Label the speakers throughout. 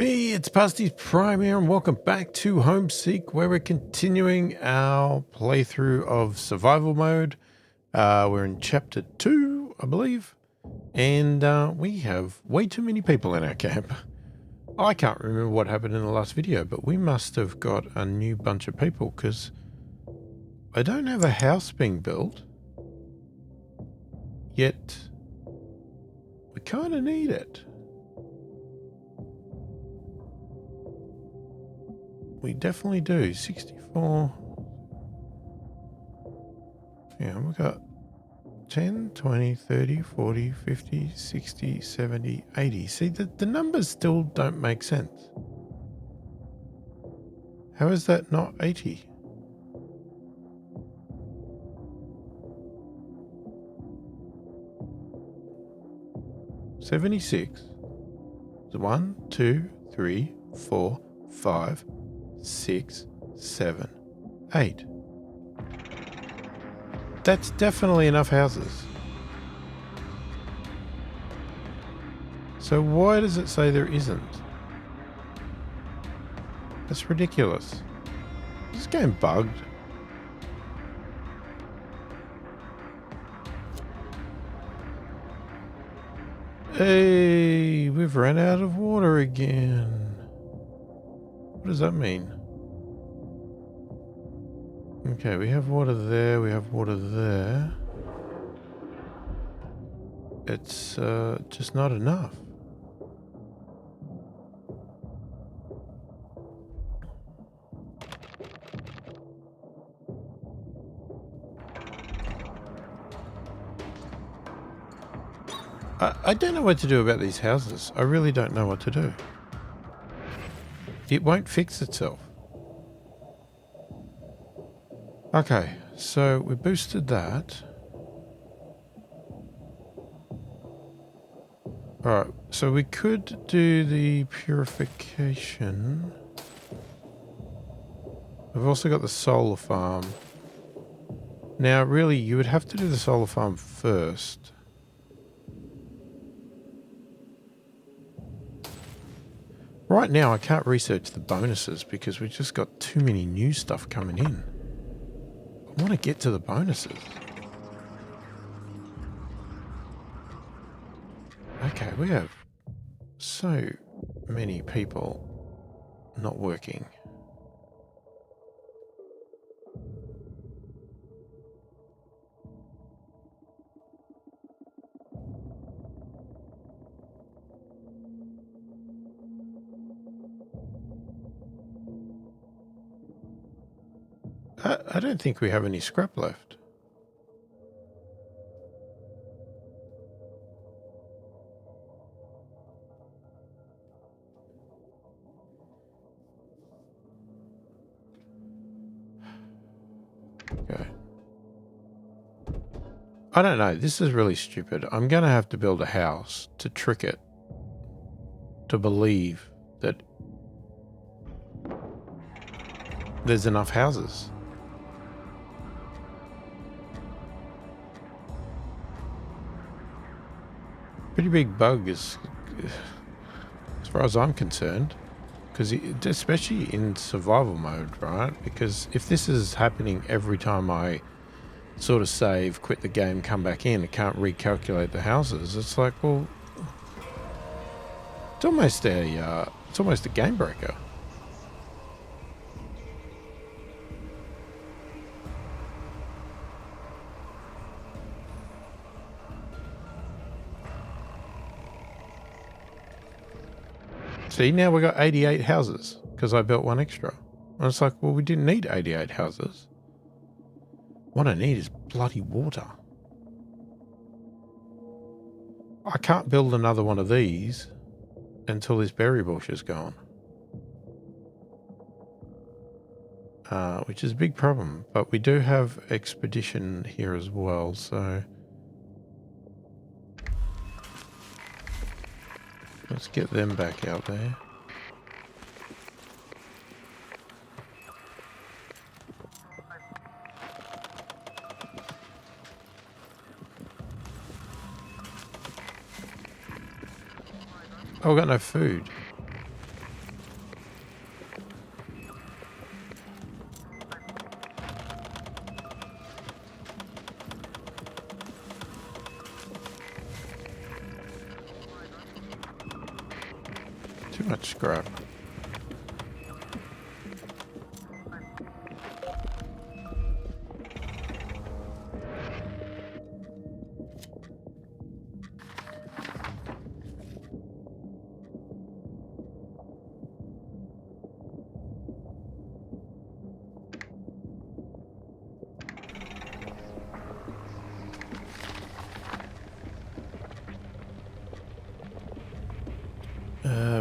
Speaker 1: Hey, it's pasthisprime here, and welcome back to Homeseek, where we're continuing our playthrough of survival mode. We're in chapter 2, I believe, and we have way too many people in our camp. I can't remember what happened in the last video, but we must have got a new bunch of people, because I don't have a house being built, yet we kind of need it. We definitely do. 64. Yeah, we've got 10, 20, 30, 40, 50, 60, 70, 80. See, the numbers still don't make sense. How is that not 80? $76. 1, 2, 3, 4, 5, 6, 7, 8. That's definitely enough houses. So why does it say there isn't? That's ridiculous. Is this game bugged? Hey, we've run out of water again. What does that mean? Okay, we have water there, we have water there. It's just not enough. I don't know what to do about these houses. I really don't know what to do. It won't fix itself. Okay, so we boosted that. Alright, so we could do the purification. We've also got the solar farm. Now, really, you would have to do the solar farm first. Right now, I can't research the bonuses because we've just got too many new stuff coming in. I want to get to the bonuses. Okay, we have so many people not working. I don't think we have any scrap left. Okay. I don't know. This is really stupid. I'm going to have to build a house to trick it to believe that there's enough houses. Pretty big bug as far as I'm concerned, because especially in survival mode, right? Because if this is happening every time I sort of save, quit the game, come back in, it can't recalculate the houses. It's like, well, it's almost a game breaker. See, now we got 88 houses because I built one extra. And it's like, well, we didn't need 88 houses. What I need is bloody water. I can't build another one of these until this berry bush is gone. Which is a big problem. But we do have expedition here as well, so let's get them back out there. Oh, we got no food. Too much scrap.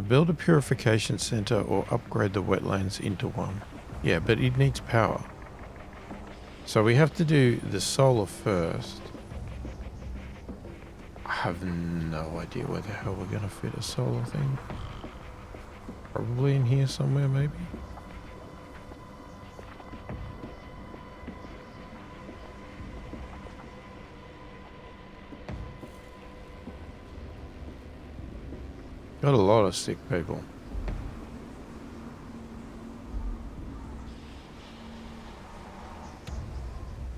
Speaker 1: Build a purification center or upgrade the wetlands into one. Yeah, but it needs power. So we have to do the solar first. I have no idea where the hell we're going to fit a solar thing. Probably in here somewhere, maybe. Got a lot of sick people.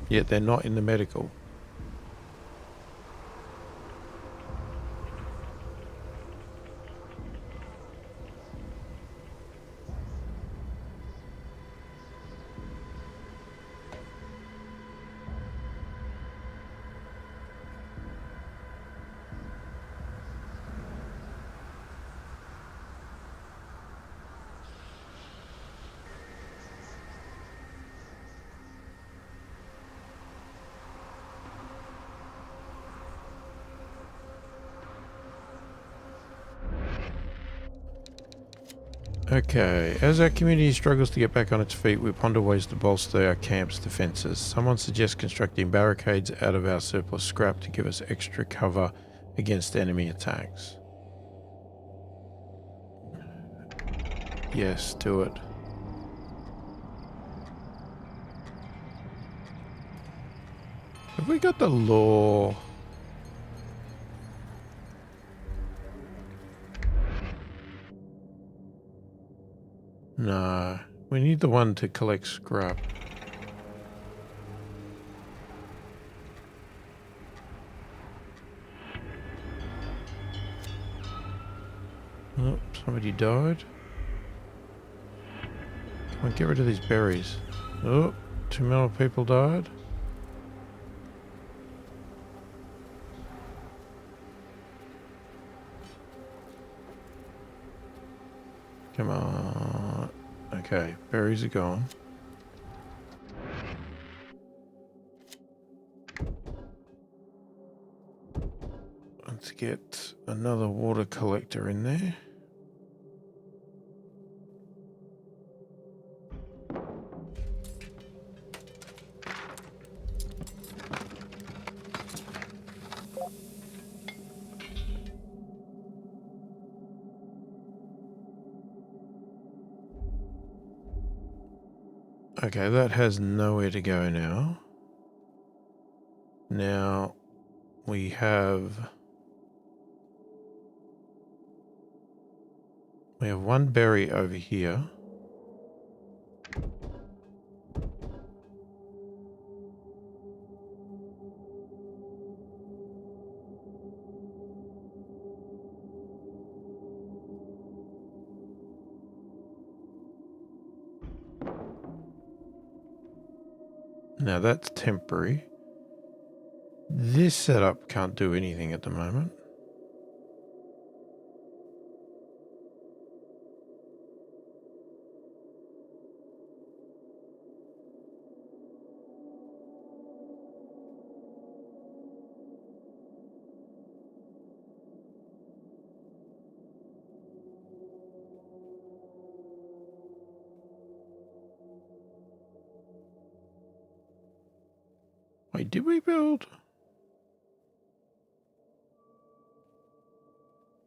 Speaker 1: Yet they're not in the medical. Okay, as our community struggles to get back on its feet, we ponder ways to bolster our camp's defences. Someone suggests constructing barricades out of our surplus scrap to give us extra cover against enemy attacks. Yes, do it. Have we got the law? No, we need the one to collect scrap. Oh, somebody died. Come on, get rid of these berries. Oh, too many people died. Come on. Okay, berries are gone. Let's get another water collector in there. Okay, that has nowhere to go now. Now we have one berry over here. Now that's temporary. This setup can't do anything at the moment. Wait, did we build?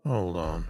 Speaker 1: Hold on.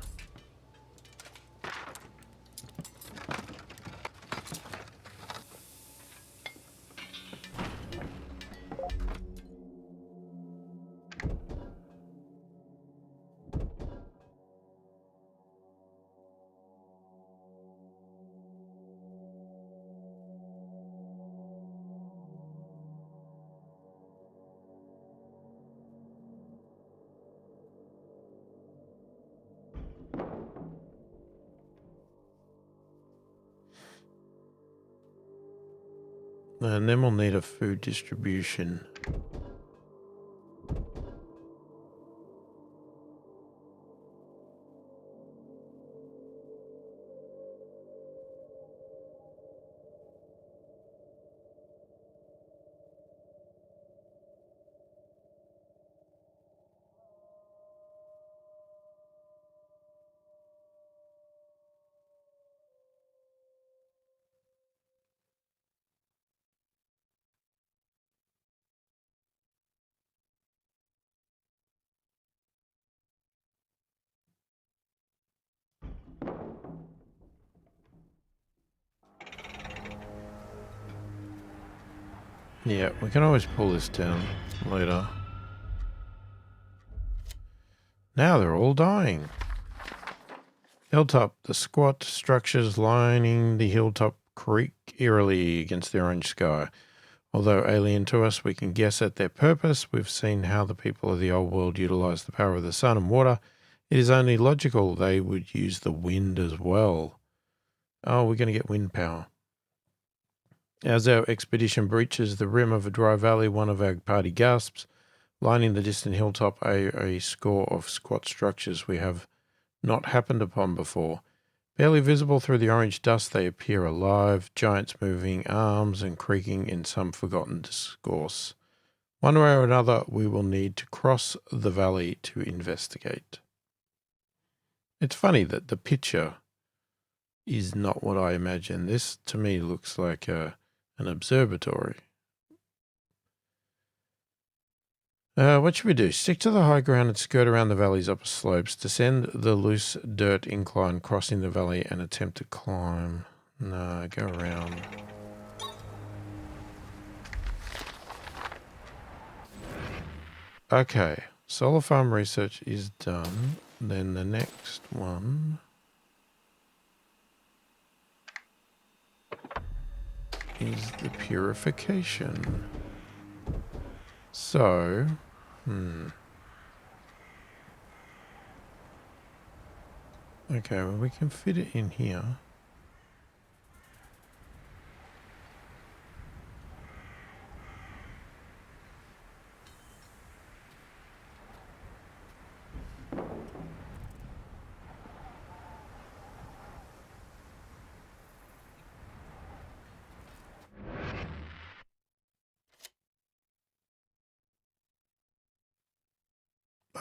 Speaker 1: And then we'll need a food distribution. Yeah, we can always pull this down later. Now they're all dying. Hilltop. The squat structures lining the hilltop creak eerily against the orange sky. Although alien to us, we can guess at their purpose. We've seen how the people of the old world utilize the power of the sun and water. It is only logical they would use the wind as well. Oh, we're going to get wind power. As our expedition breaches the rim of a dry valley, one of our party gasps. Lining the distant hilltop are a score of squat structures we have not happened upon before. Barely visible through the orange dust, they appear alive, giants moving arms and creaking in some forgotten discourse. One way or another, we will need to cross the valley to investigate. It's funny that the picture is not what I imagine. This, to me, looks like an observatory. What should we do? Stick to the high ground and skirt around the valley's upper slopes. Descend the loose dirt incline, crossing the valley and attempt to climb. No, go around. Okay, solar farm research is done. Then the next one is the purification. So, okay, well, we can fit it in here.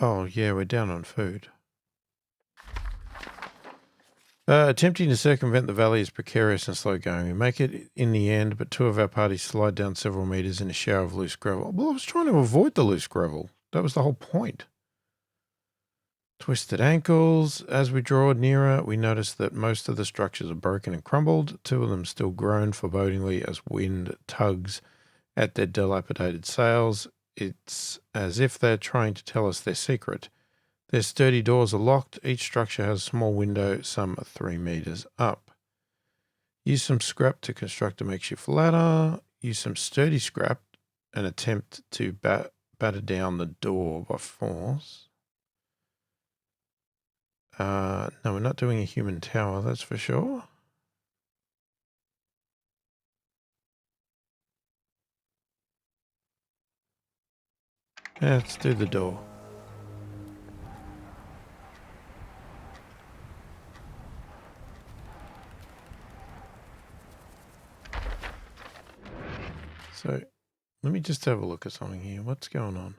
Speaker 1: Oh, yeah, we're down on food. Attempting to circumvent the valley is precarious and slow going. We make it in the end, but two of our party slide down several meters in a shower of loose gravel. Well, I was trying to avoid the loose gravel. That was the whole point. Twisted ankles. As we draw nearer, we notice that most of the structures are broken and crumbled. Two of them still groan forebodingly as wind tugs at their dilapidated sails. It's as if they're trying to tell us their secret. Their sturdy doors are locked. Each structure has a small window, some 3 meters up. Use some scrap to construct a makeshift ladder. Use some sturdy scrap and attempt to batter down the door by force. No, we're not doing a human tower, that's for sure. Yeah, let's do the door. So, let me just have a look at something here. What's going on?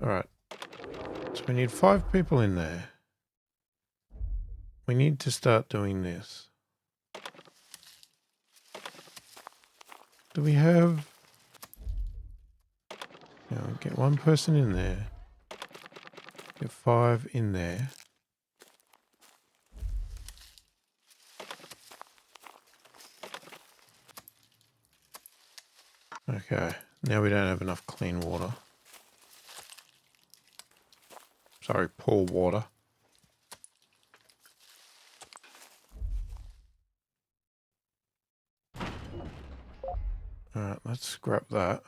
Speaker 1: All right. So we need 5 people in there. We need to start doing this. Do we have... Yeah, get 1 person in there. Get 5 in there. Okay, now we don't have enough clean water. Sorry, poor water. Alright, let's scrap that.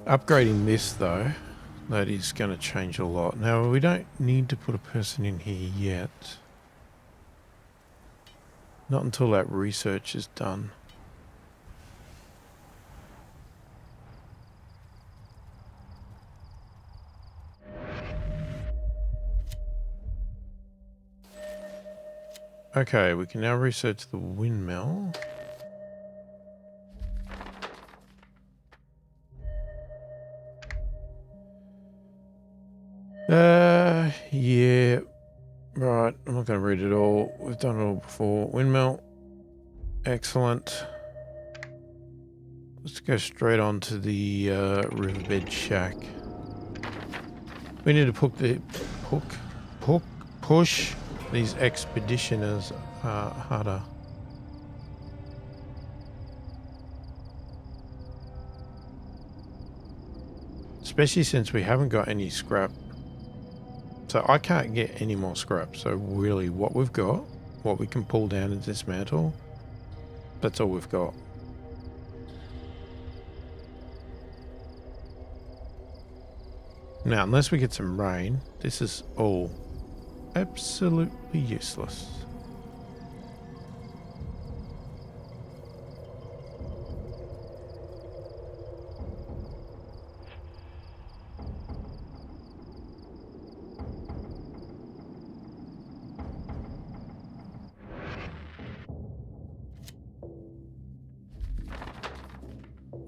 Speaker 1: Upgrading this, though, that is going to change a lot. Now, we don't need to put a person in here yet. Not until that research is done. Okay, we can now research the windmill. Yeah. Right, I'm not going to read it all. We've done it all before. Windmill. Excellent. Let's go straight on to the riverbed shack. We need to push these expeditioners harder. Especially since we haven't got any scrap. So I can't get any more scrap. So really what we've got, what we can pull down and dismantle, that's all we've got. Now, unless we get some rain, this is all absolutely useless.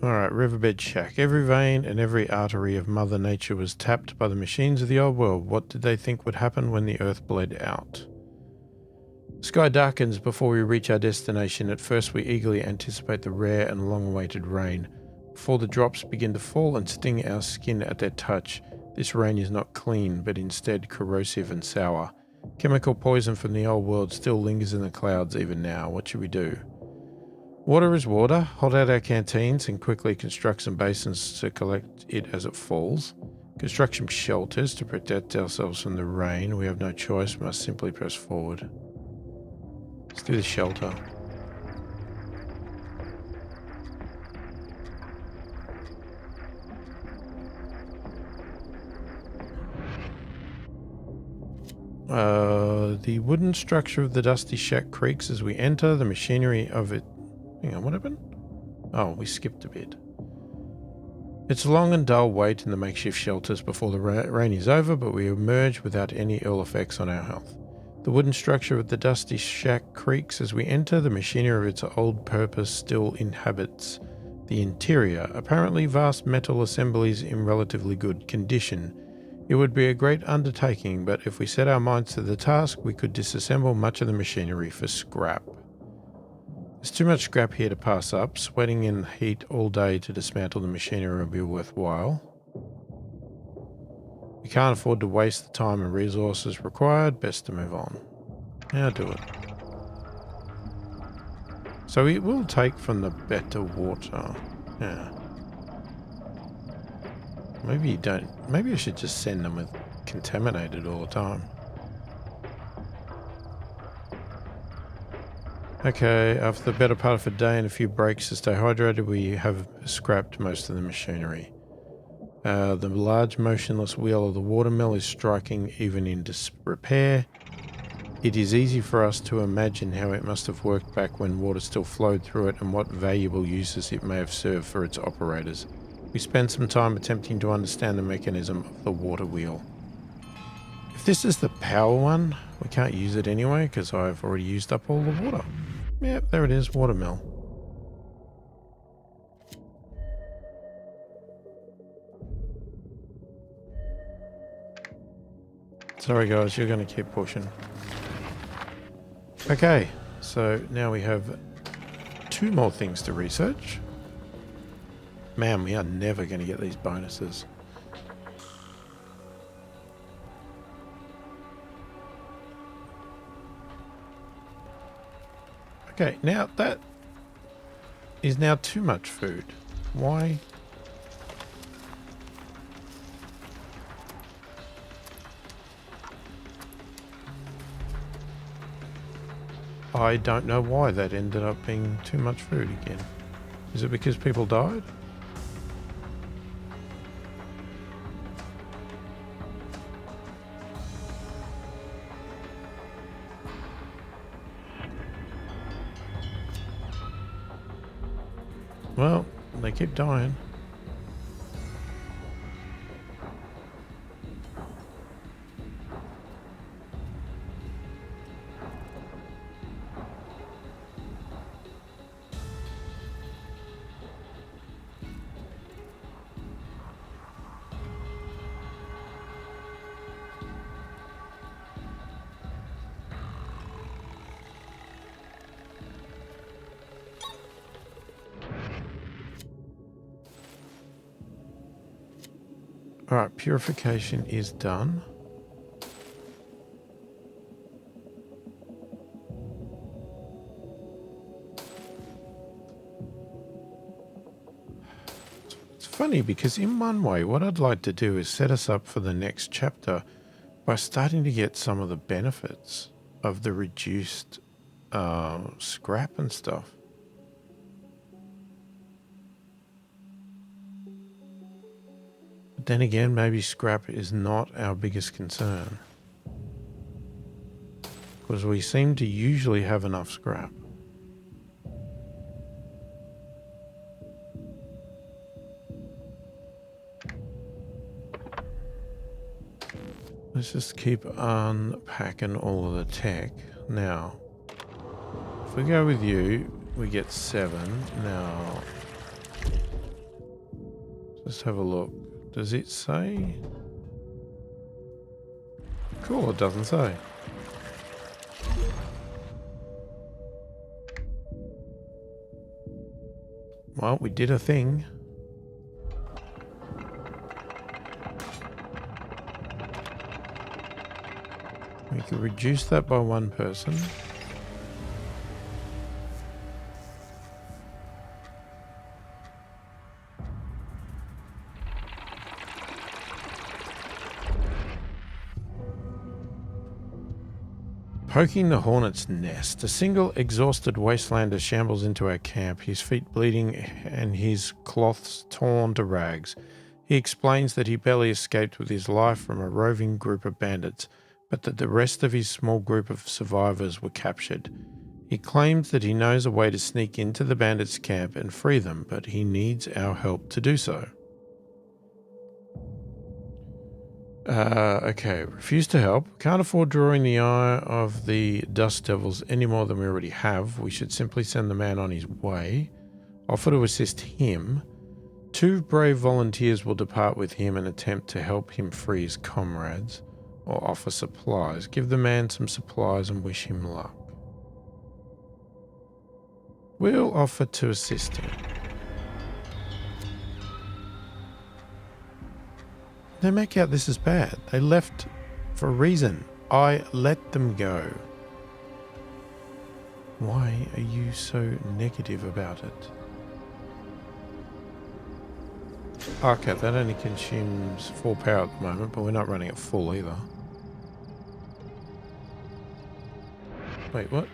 Speaker 1: Alright, riverbed shack. Every vein and every artery of Mother Nature was tapped by the machines of the old world. What did they think would happen when the earth bled out? Sky darkens before we reach our destination. At first we eagerly anticipate the rare and long-awaited rain. Before the drops begin to fall and sting our skin at their touch, this rain is not clean, but instead corrosive and sour. Chemical poison from the old world still lingers in the clouds even now. What should we do? Water is water. Hold out our canteens and quickly construct some basins to collect it as it falls. Construct some shelters to protect ourselves from the rain. We have no choice. We must simply press forward. Let's do the shelter. The wooden structure of the dusty shack creaks as we enter. The machinery of it... Hang on, what happened? Oh, we skipped a bit. It's a long and dull wait in the makeshift shelters before the rain is over, but we emerge without any ill effects on our health. The wooden structure of the dusty shack creaks as we enter. The machinery of its old purpose still inhabits the interior, apparently vast metal assemblies in relatively good condition. It would be a great undertaking, but if we set our minds to the task, we could disassemble much of the machinery for scrap. There's too much scrap here to pass up. Sweating in the heat all day to dismantle the machinery will be worthwhile. We can't afford to waste the time and resources required. Best to move on. Now do it. So it will take from the better water. Yeah. Maybe you don't. Maybe I should just send them with contaminated all the time. Okay, after the better part of a day and a few breaks to stay hydrated, we have scrapped most of the machinery. The large motionless wheel of the watermill is striking even in disrepair. It is easy for us to imagine how it must have worked back when water still flowed through it and what valuable uses it may have served for its operators. We spend some time attempting to understand the mechanism of the water wheel. If this is the power one, we can't use it anyway because I've already used up all the water. Yep, there it is, watermill. Sorry guys, you're going to keep pushing. Okay, so now we have 2 more things to research. Man, we are never going to get these bonuses. Okay, now that is now too much food. Why? I don't know why that ended up being too much food again. Is it because people died? Well, they keep dying. Alright, purification is done. It's funny because in one way, what I'd like to do is set us up for the next chapter by starting to get some of the benefits of the reduced scrap and stuff. But then again, maybe scrap is not our biggest concern, because we seem to usually have enough scrap. Let's just keep unpacking all of the tech. Now, if we go with you, we get 7. Now, let's have a look. Does it say? Cool, it doesn't say. Well, we did a thing. We could reduce that by 1 person. Poking the hornet's nest. A single exhausted wastelander shambles into our camp, his feet bleeding and his cloths torn to rags. He explains that he barely escaped with his life from a roving group of bandits, but that the rest of his small group of survivors were captured. He claims that he knows a way to sneak into the bandits' camp and free them, but he needs our help to do so. Okay, refuse to help. Can't afford drawing the eye of the dust devils any more than we already have. We should simply send the man on his way. Offer to assist him. 2 brave volunteers will depart with him and attempt to help him free his comrades, or offer supplies. Give the man some supplies and wish him luck. We'll offer to assist him. They make out this is bad. They left for a reason. I let them go. Why are you so negative about it? Okay, that only consumes 4 power at the moment, but we're not running it full either. Wait, what?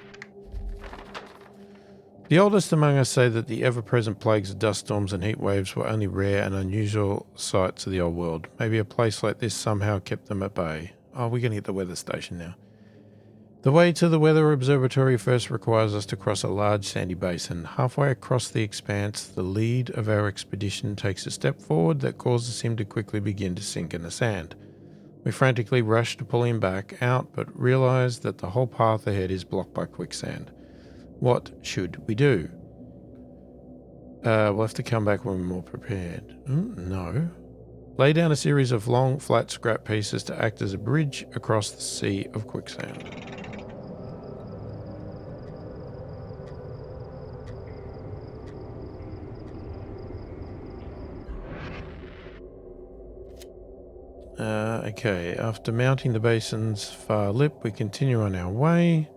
Speaker 1: The oldest among us say that the ever-present plagues of dust storms and heat waves were only rare and unusual sights of the old world. Maybe a place like this somehow kept them at bay. Oh, we're going to get the weather station now. The way to the weather observatory first requires us to cross a large sandy basin. Halfway across the expanse, the lead of our expedition takes a step forward that causes him to quickly begin to sink in the sand. We frantically rush to pull him back out, but realize that the whole path ahead is blocked by quicksand. What should we do? We'll have to come back when we're more prepared. No. Lay down a series of long, flat scrap pieces to act as a bridge across the sea of quicksand. Okay, after mounting the basin's far lip, we continue on our way.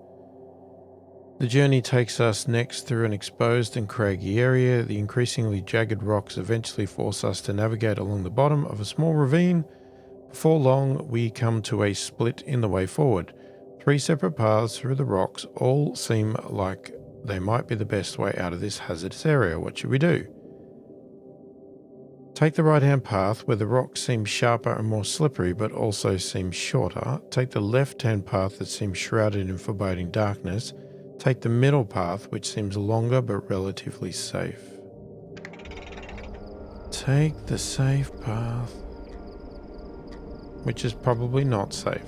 Speaker 1: The journey takes us next through an exposed and craggy area. The increasingly jagged rocks eventually force us to navigate along the bottom of a small ravine. Before long, we come to a split in the way forward. 3 separate paths through the rocks all seem like they might be the best way out of this hazardous area. What should we do? Take the right-hand path where the rocks seem sharper and more slippery but also seem shorter. Take the left-hand path that seems shrouded in foreboding darkness. Take the middle path which seems longer but relatively safe. Take the safe path. Which is probably not safe.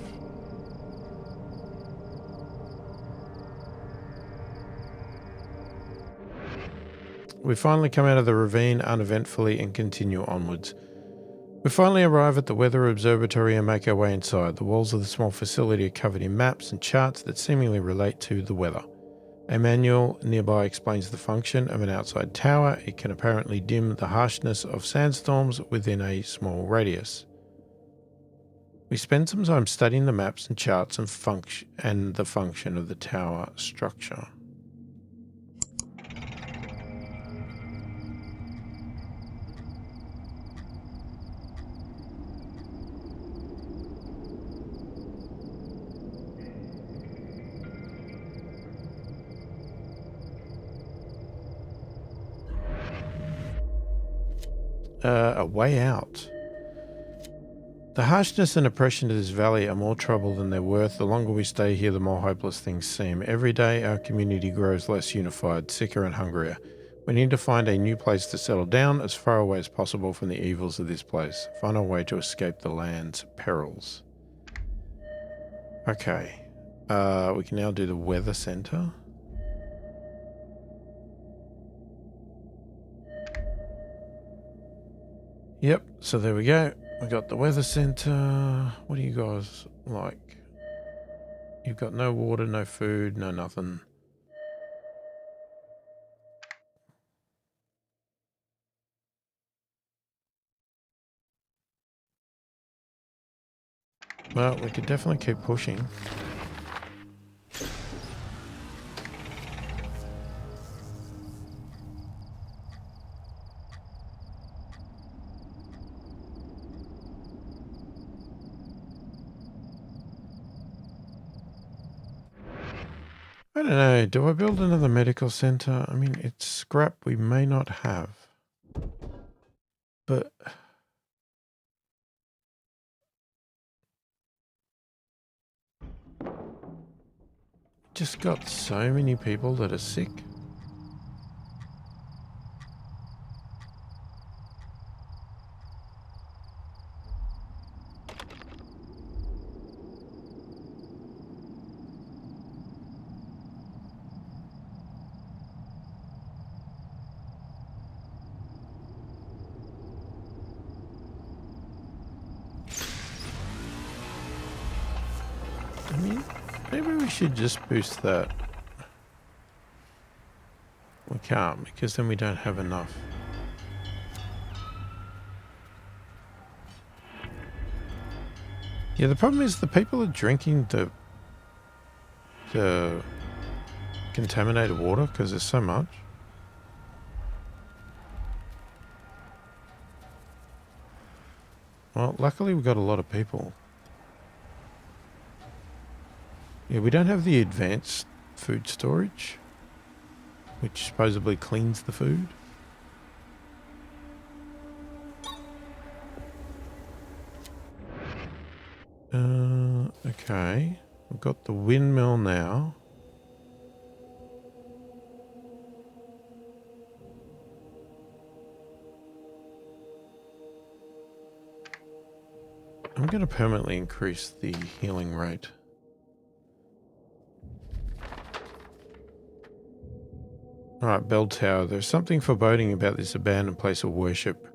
Speaker 1: We finally come out of the ravine uneventfully and continue onwards. We finally arrive at the weather observatory and make our way inside. The walls of the small facility are covered in maps and charts that seemingly relate to the weather. A manual nearby explains the function of an outside tower. It can apparently dim the harshness of sandstorms within a small radius. We spend some time studying the maps and charts and the function of the tower structure. A way out. The harshness and oppression of this valley are more trouble than they're worth. The longer we stay here, the more hopeless things seem. Every day, our community grows less unified, sicker and hungrier. We need to find a new place to settle down, as far away as possible from the evils of this place. Find a way to escape the land's perils. Okay. We can now do the weather center. Yep, so there we go. We got the weather center. What do you guys like? You've got no water, no food, no nothing. Well, we could definitely keep pushing. I don't know, do I build another medical center? I mean, it's scrap we may not have. But just got so many people that are sick. I mean, maybe we should just boost that. We can't, because then we don't have enough. Yeah, the problem is the people are drinking the contaminated water because there's so much. Well, luckily we got a lot of people. Yeah, we don't have the advanced food storage, which supposedly cleans the food. Okay. We've got the windmill now. I'm going to permanently increase the healing rate. Alright, bell tower. There's something foreboding about this abandoned place of worship.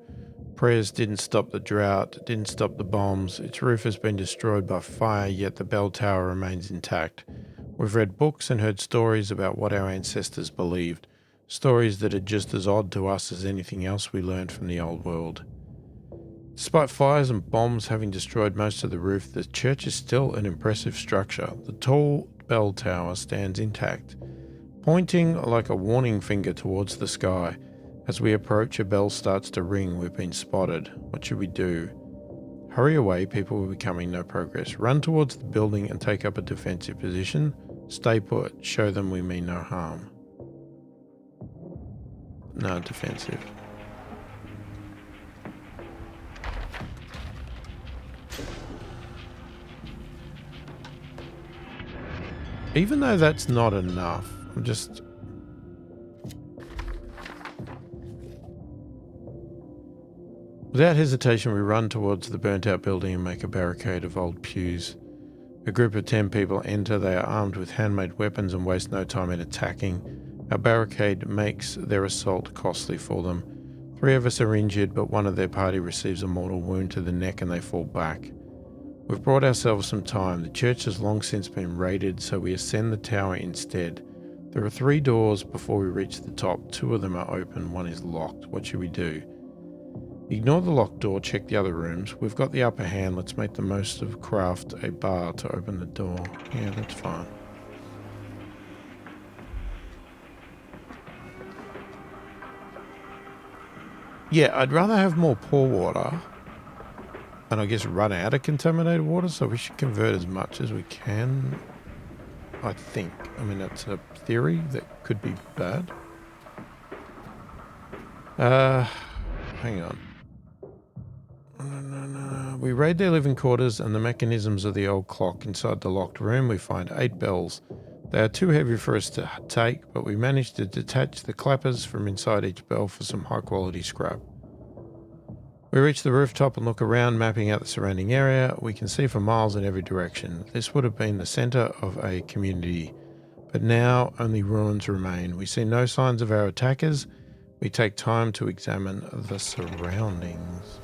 Speaker 1: Prayers didn't stop the drought, didn't stop the bombs. Its roof has been destroyed by fire, yet the bell tower remains intact. We've read books and heard stories about what our ancestors believed. Stories that are just as odd to us as anything else we learned from the old world. Despite fires and bombs having destroyed most of the roof, the church is still an impressive structure. The tall bell tower stands intact, pointing like a warning finger towards the sky. As we approach, a bell starts to ring. We've been spotted. What should we do? Hurry away, people will be coming, no progress. Run towards the building and take up a defensive position. Stay put. Show them we mean no harm. No, defensive. Even though that's not enough, I'm just... Without hesitation, we run towards the burnt-out building and make a barricade of old pews. A group of 10 people enter. They are armed with handmade weapons and waste no time in attacking. Our barricade makes their assault costly for them. 3 of us are injured, but one of their party receives a mortal wound to the neck and they fall back. We've brought ourselves some time. The church has long since been raided, so we ascend the tower instead. There are 3 doors before we reach the top. 2 of them are open, 1 is locked. What should we do? Ignore the locked door, check the other rooms. We've got the upper hand. Let's make the most of craft a bar to open the door. Yeah, that's fine. Yeah, I'd rather have more pour water and I guess run out of contaminated water, so we should convert as much as we can, I think. I mean, that's a theory that could be bad. Hang on. No. We raid their living quarters and the mechanisms of the old clock. Inside the locked room, we find 8 bells. They are too heavy for us to take, but we managed to detach the clappers from inside each bell for some high-quality scrap. We reach the rooftop and look around, mapping out the surrounding area. We can see for miles in every direction. This would have been the centre of a community, but now only ruins remain. We see no signs of our attackers. We take time to examine the surroundings.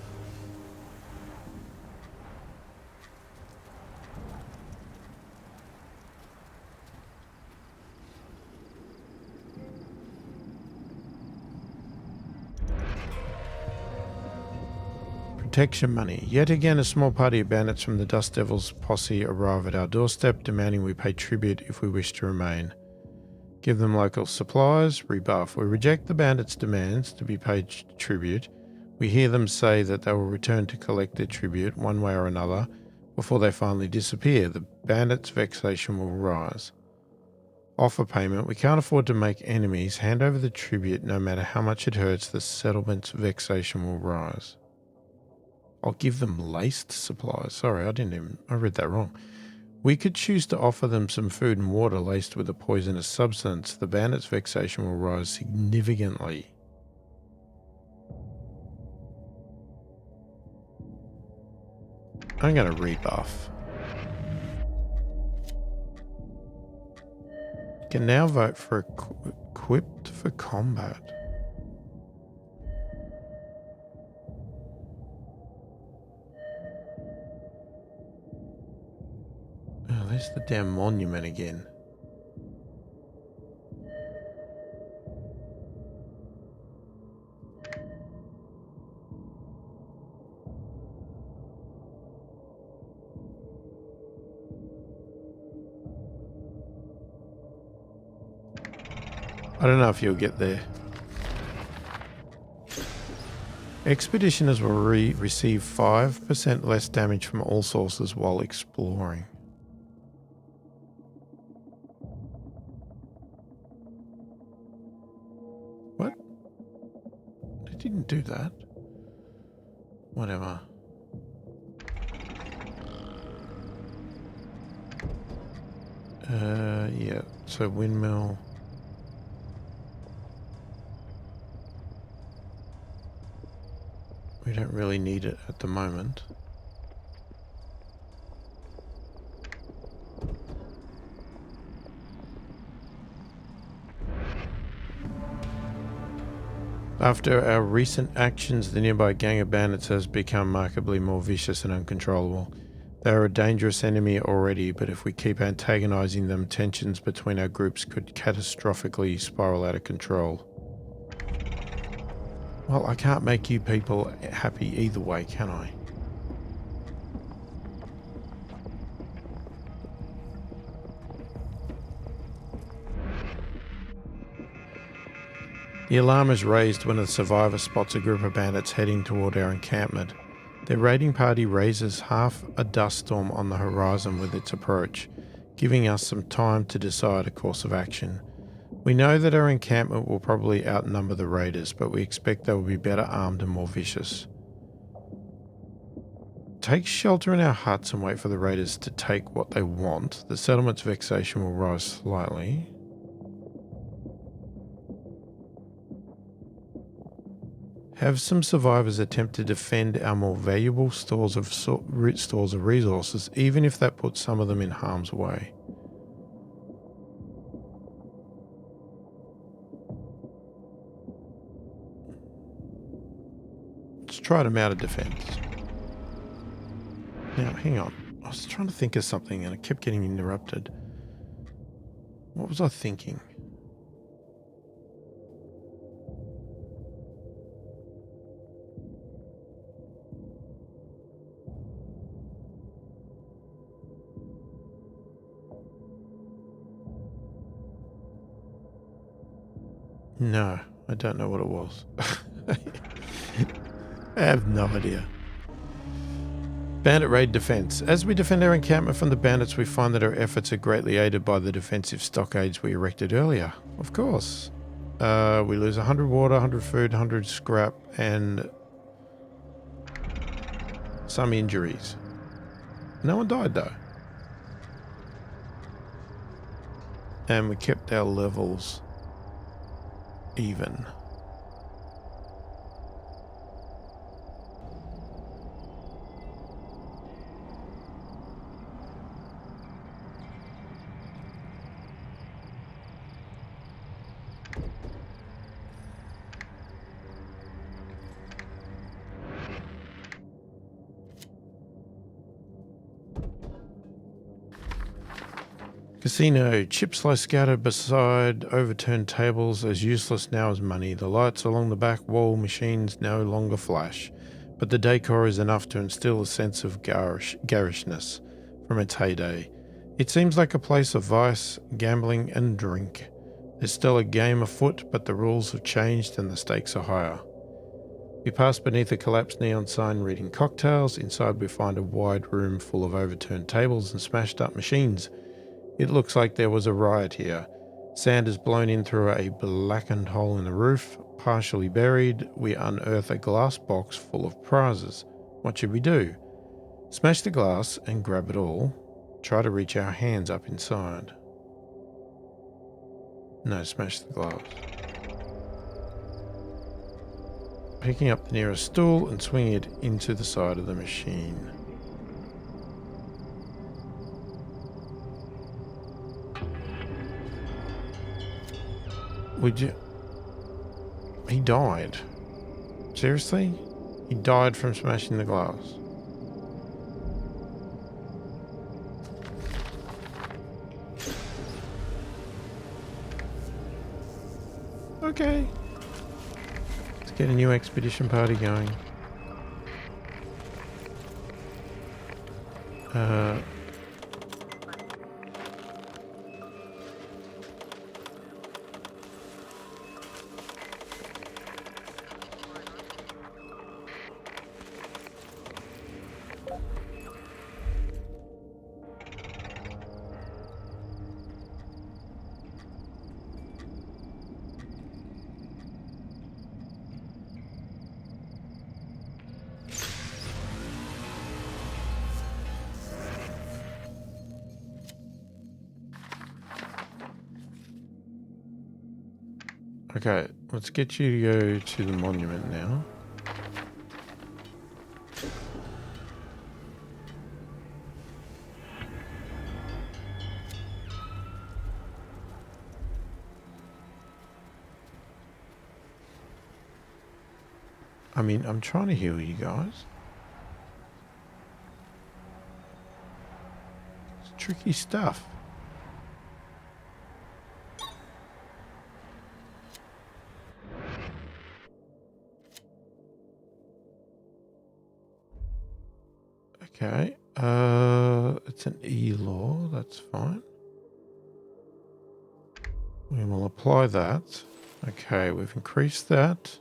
Speaker 1: Protection money. Yet again, a small party of bandits from the Dust Devil's posse arrive at our doorstep, demanding we pay tribute if we wish to remain. Give them local supplies, rebuff. We reject the bandits' demands to be paid tribute. We hear them say that they will return to collect their tribute one way or another before they finally disappear. The bandits' vexation will rise. Offer payment. We can't afford to make enemies. Hand over the tribute no matter how much it hurts. The settlement's vexation will rise. I'll give them laced supplies. Sorry, I read that wrong. We could choose to offer them some food and water laced with a poisonous substance. The bandits' vexation will rise significantly. I'm going to rebuff. You can now vote for equipped for combat. Oh, there's the damn monument again. I don't know if you'll get there. Expeditioners will receive 5% less damage from all sources while exploring. What? It didn't do that. Whatever. Yeah, so windmill. We don't really need it at the moment. After our recent actions, the nearby gang of bandits has become markedly more vicious and uncontrollable. They are a dangerous enemy already, but if we keep antagonizing them, tensions between our groups could catastrophically spiral out of control. Well, I can't make you people happy either way, can I? The alarm is raised when a survivor spots a group of bandits heading toward our encampment. Their raiding party raises half a dust storm on the horizon with its approach, giving us some time to decide a course of action. We know that our encampment will probably outnumber the raiders, but we expect they will be better armed and more vicious. Take shelter in our huts and wait for the raiders to take what they want. The settlement's vexation will rise slightly. Have some survivors attempt to defend our more valuable stores of resources, even if that puts some of them in harm's way. Let's try to mount a defense. Now, hang on. I was trying to think of something and I kept getting interrupted. What was I thinking? No, I don't know what it was. I have no idea. Bandit raid defense. As we defend our encampment from the bandits, we find that our efforts are greatly aided by the defensive stockades we erected earlier. Of course. We lose 100 water, 100 food, 100 scrap, and some injuries. No one died though. And we kept our levels even. Casino. Chips lie scattered beside overturned tables, as useless now as money. The lights along the back wall machines no longer flash, but the decor is enough to instill a sense of garishness from its heyday. It seems like a place of vice, gambling and drink. There's still a game afoot, but the rules have changed and the stakes are higher. We pass beneath a collapsed neon sign reading cocktails. Inside we find a wide room full of overturned tables and smashed up machines. It looks like there was a riot here. Sand is blown in through a blackened hole in the roof. Partially buried, we unearth a glass box full of prizes. What should we do? Smash the glass and grab it all. Try to reach our hands up inside. No, smash the glass. Picking up the nearest stool and swinging it into the side of the machine. He died. Seriously? He died from smashing the glass. Okay. Let's get a new expedition party going. Okay, let's get you to go to the monument now. I mean, I'm trying to heal you guys. It's tricky stuff. Okay, it's an E-law, that's fine. We will apply that. Okay, we've increased that.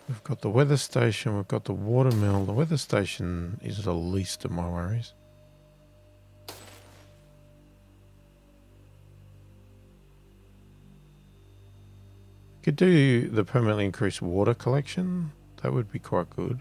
Speaker 1: We've got the weather station, we've got the water mill. The weather station is the least of my worries. Could do the permanently increased water collection. That would be quite good.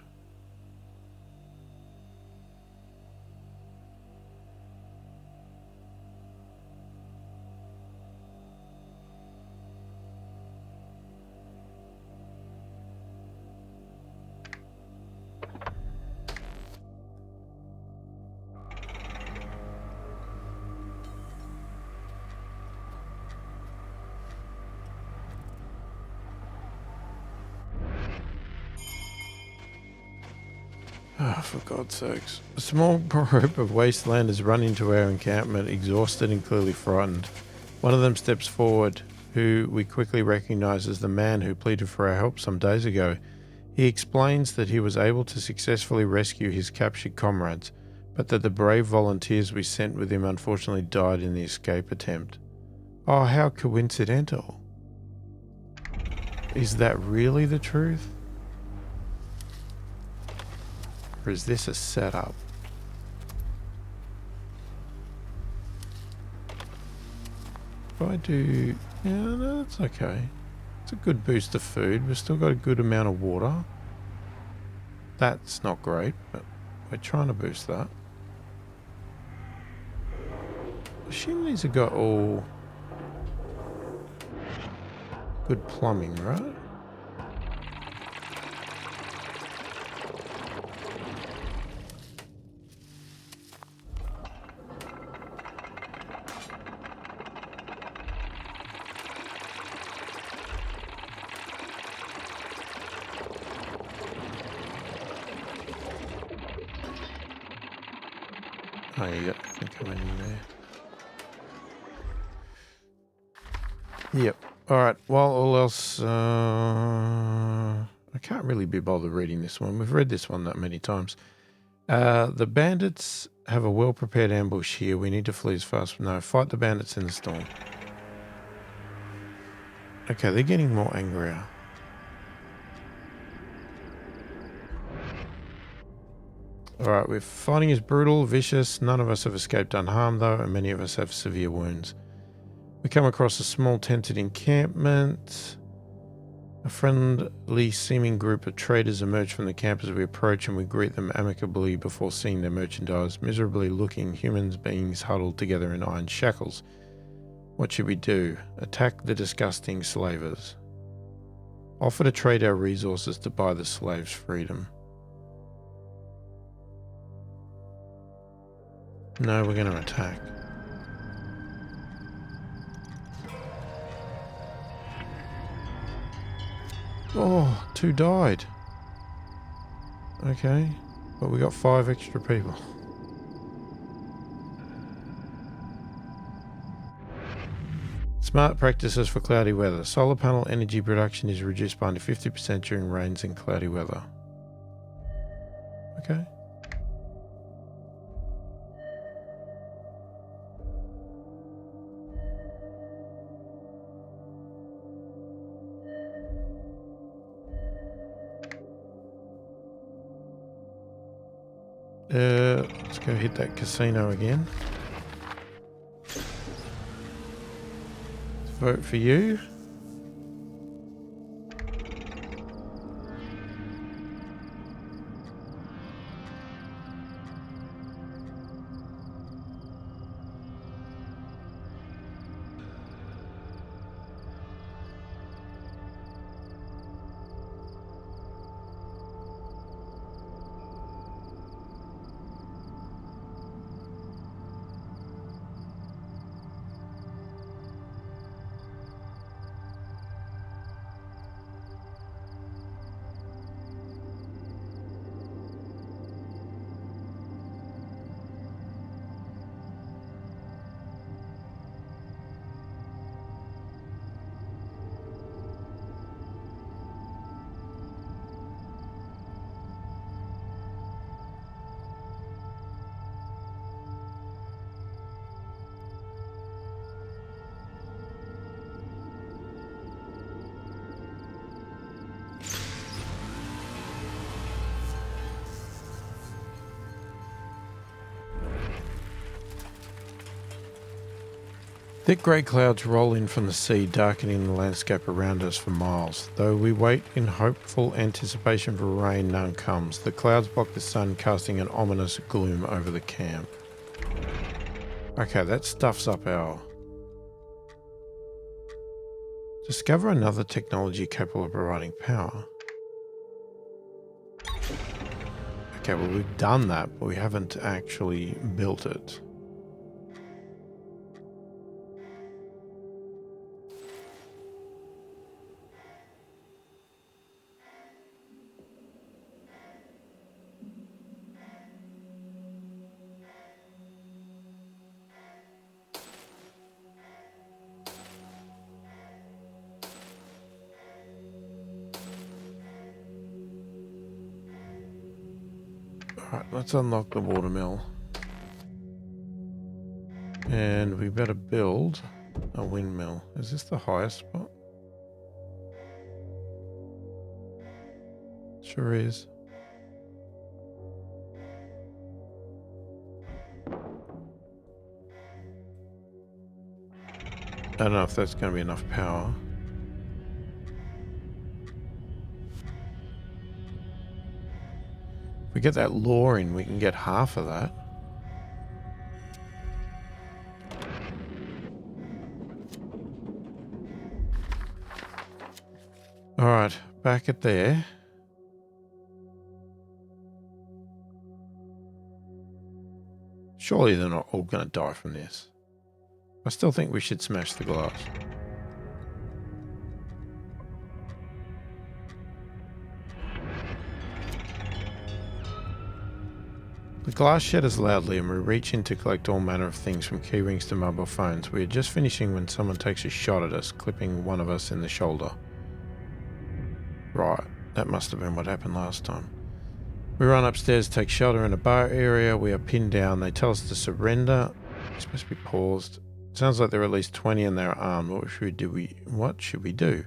Speaker 1: Oh, for God's sakes. A small group of wastelanders run into our encampment, exhausted and clearly frightened. One of them steps forward, who we quickly recognize as the man who pleaded for our help some days ago. He explains that he was able to successfully rescue his captured comrades, but that the brave volunteers we sent with him unfortunately died in the escape attempt. Oh, how coincidental. Is that really the truth? Or is this a setup? If I do... Yeah, no, that's okay. It's a good boost of food. We've still got a good amount of water. That's not great, but we're trying to boost that. Assume these have got all good plumbing, right? Oh, yeah, I think I went in there. Yep. Alright, well, all else... I can't really be bothered reading this one. We've read this one that many times. The bandits have a well-prepared ambush here. We need to flee as fast. No, fight the bandits in the storm. Okay, they're getting more angrier. Alright, we're fighting is brutal, vicious. None of us have escaped unharmed though, and many of us have severe wounds. We come across a small tented encampment. A friendly seeming group of traders emerge from the camp as we approach, and we greet them amicably before seeing their merchandise. Miserably looking human beings huddled together in iron shackles. What should we do? Attack the disgusting slavers. Offer to trade our resources to buy the slaves' freedom. No, we're going to attack. Oh, 2 died. Okay, but we got 5 extra people. Smart practices for cloudy weather. Solar panel energy production is reduced by under 50% during rains and cloudy weather. Okay. Let's go hit that casino again. Let's vote for you. Thick grey clouds roll in from the sea, darkening the landscape around us for miles. Though we wait in hopeful anticipation for rain, none comes. The clouds block the sun, casting an ominous gloom over the camp. Okay, that stuffs up our... Discover another technology capable of providing power. Okay, well we've done that, but we haven't actually built it. Alright, let's unlock the watermill. And we better build a windmill. Is this the highest spot? Sure is. I don't know if that's going to be enough power. If we get that law in, we can get half of that. Alright, back at there. Surely they're not all going to die from this. I still think we should smash the glass. The glass shatters loudly and we reach in to collect all manner of things from keyrings to mobile phones. We are just finishing when someone takes a shot at us, clipping one of us in the shoulder. Right, that must have been what happened last time. We run upstairs, take shelter in a bar area. We are pinned down. They tell us to surrender. We're supposed to be paused. Sounds like there are at least 20 and they're armed. What should we do?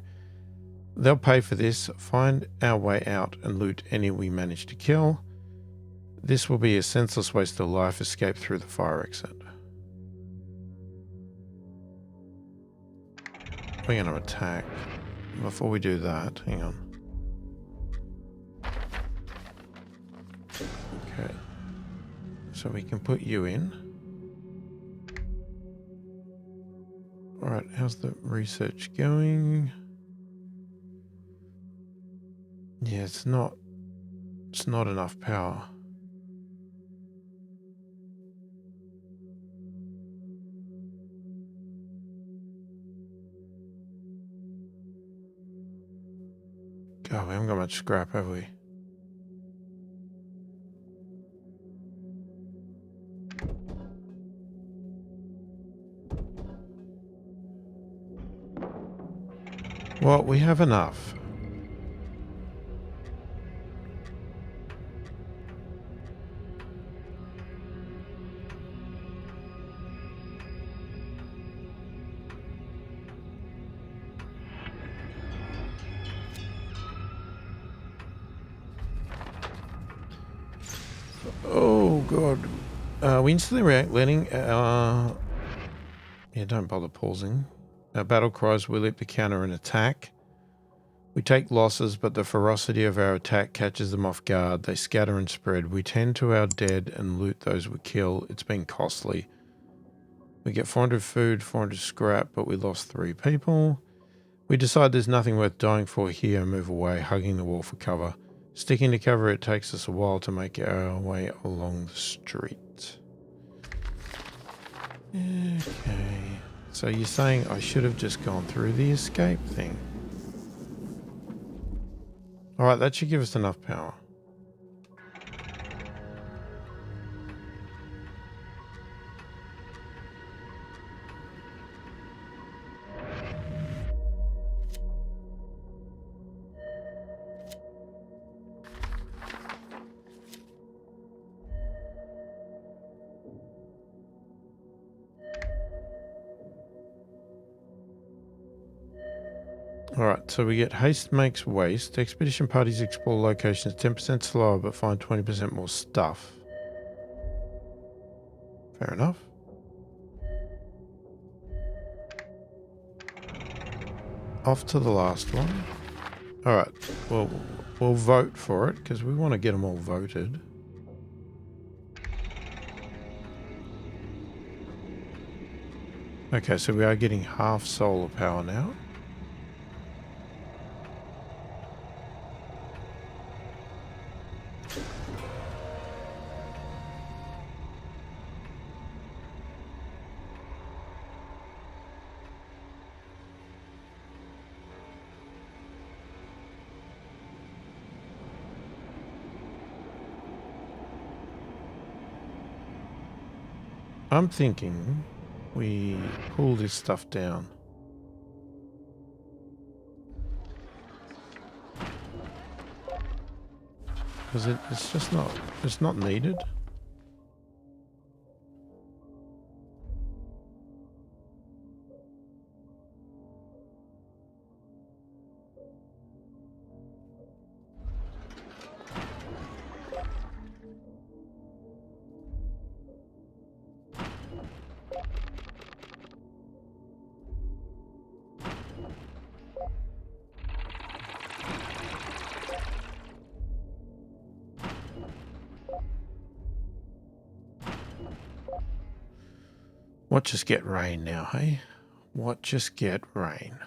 Speaker 1: They'll pay for this. Find our way out and loot any we manage to kill. This will be a senseless waste of life. Escape through the fire exit. We're going to attack. Before we do that, hang on. Okay. So we can put you in. Alright, how's the research going? Yeah, it's not enough power. God, we haven't got much scrap, have we? Well, we have enough. Oh, God. We instantly react, letting yeah, don't bother pausing. Our battle cries will leap the counter and attack. We take losses, but the ferocity of our attack catches them off guard. They scatter and spread. We tend to our dead and loot those we kill. It's been costly. We get 400 food, 400 scrap, but we lost 3 people. We decide there's nothing worth dying for here and move away, hugging the wall for cover. Sticking to cover, it takes us a while to make our way along the street. Okay. So you're saying I should have just gone through the escape thing? Alright, that should give us enough power. Alright, so we get haste makes waste. Expedition parties explore locations 10% slower but find 20% more stuff. Fair enough. Off to the last one. Alright, well, we'll vote for it because we want to get them all voted. Okay, so we are getting half solar power now. I'm thinking we pull this stuff down. Because it's not needed. Watch us get rain now, hey? Watch us get rain.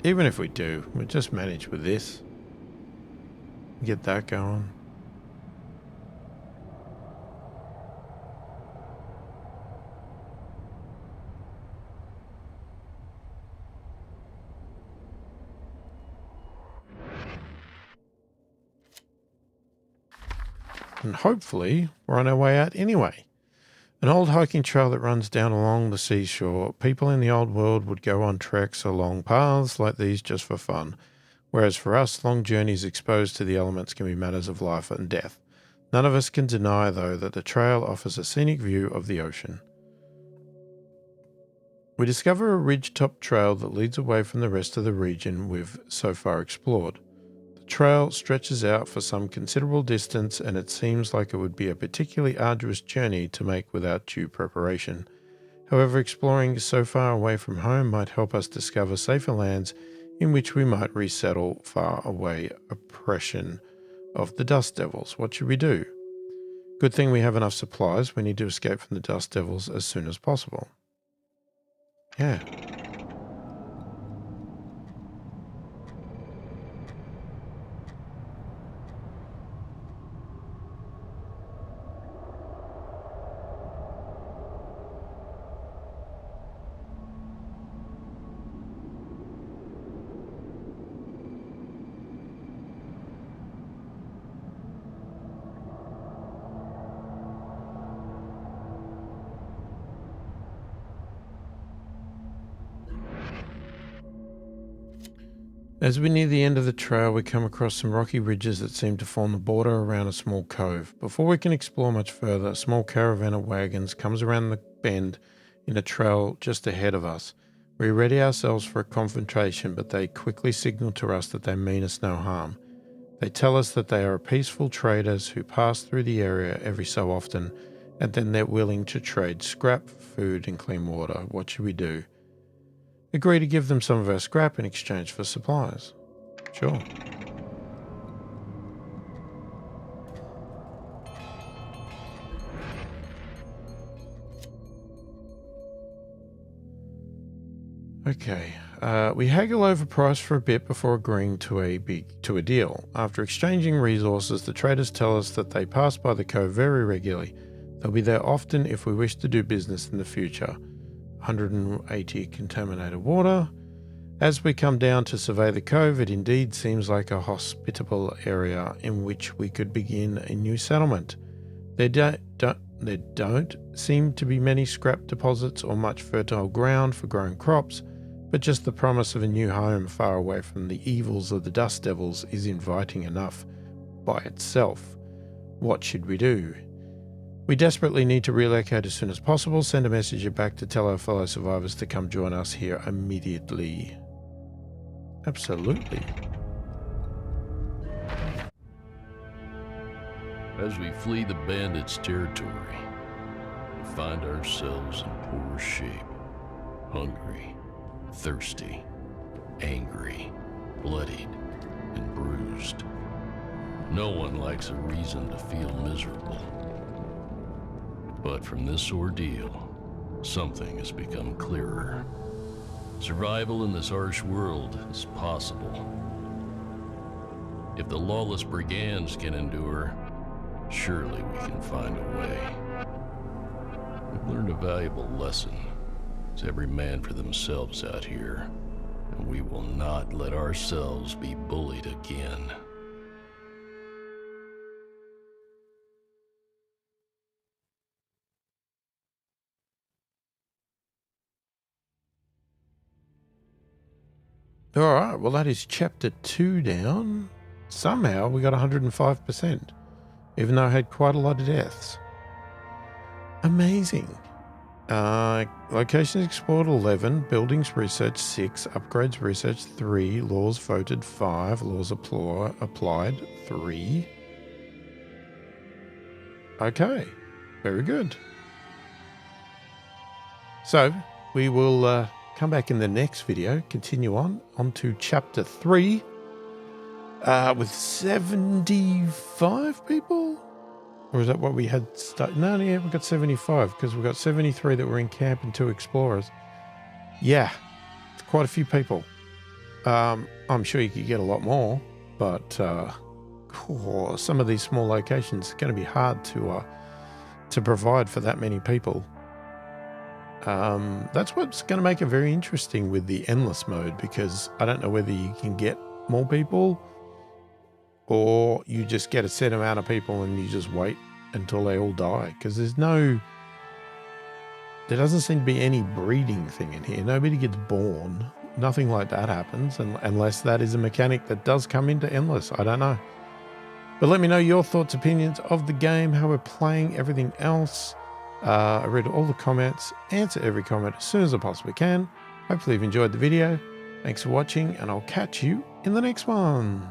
Speaker 1: Even if we do, we'll just manage with this. Get that going. And hopefully we're on our way out anyway. An old hiking trail that runs down along the seashore. People in the old world would go on treks along paths like these just for fun. Whereas for us, long journeys exposed to the elements can be matters of life and death. None of us can deny, though, that the trail offers a scenic view of the ocean. We discover a ridge-top trail that leads away from the rest of the region we've so far explored. The trail stretches out for some considerable distance, and it seems like it would be a particularly arduous journey to make without due preparation. However, exploring so far away from home might help us discover safer lands in which we might resettle far away oppression of the dust devils. What should we do? Good thing we have enough supplies. We need to escape from the dust devils as soon as possible. Yeah. As we near the end of the trail, we come across some rocky ridges that seem to form the border around a small cove. Before we can explore much further, a small caravan of wagons comes around the bend in a trail just ahead of us. We ready ourselves for a confrontation, but they quickly signal to us that they mean us no harm. They tell us that they are peaceful traders who pass through the area every so often, and then they're willing to trade scrap, food, and clean water. What should we do? Agree to give them some of our scrap in exchange for supplies. Sure. Okay. We haggle over price for a bit before agreeing to a deal. After exchanging resources, the traders tell us that they pass by the cove very regularly. They'll be there often if we wish to do business in the future. 180 contaminated water. As we come down to survey the cove, it indeed seems like a hospitable area in which we could begin a new settlement. There don't seem to be many scrap deposits or much fertile ground for growing crops, but just the promise of a new home far away from the evils of the dust devils is inviting enough by itself. What should we do? We desperately need to relocate as soon as possible. Send a messenger back to tell our fellow survivors to come join us here immediately. Absolutely.
Speaker 2: As we flee the bandits' territory, we find ourselves in poor shape. Hungry, thirsty, angry, bloodied, and bruised. No one likes a reason to feel miserable. But from this ordeal, something has become clearer. Survival in this harsh world is possible. If the lawless brigands can endure, surely we can find a way. We've learned a valuable lesson. It's every man for themselves out here, and we will not let ourselves be bullied again.
Speaker 1: All right, well, that is chapter 2 down. Somehow we got 105%, even though I had quite a lot of deaths. Amazing. Locations explored 11, buildings researched 6, upgrades researched 3, laws voted 5, laws applied 3. Okay, very good. So we will come back in the next video, continue on to chapter 3 with 75 people. Or is that what we had started? No, yeah, we got 75 because we got 73 that were in camp and 2 explorers. Yeah, it's quite a few people. I'm sure you could get a lot more, but some of these small locations are going to be hard to provide for that many people. That's what's going to make it very interesting with the endless mode, because I don't know whether you can get more people or you just get a set amount of people and you just wait until they all die, because there doesn't seem to be any breeding thing in here. Nobody gets born. Nothing like that happens, unless that is a mechanic that does come into endless. I don't know. But let me know your thoughts, opinions of the game, how we're playing, everything else. I read all the comments, answer every comment as soon as I possibly can. Hopefully you've enjoyed the video. Thanks for watching, and I'll catch you in the next one.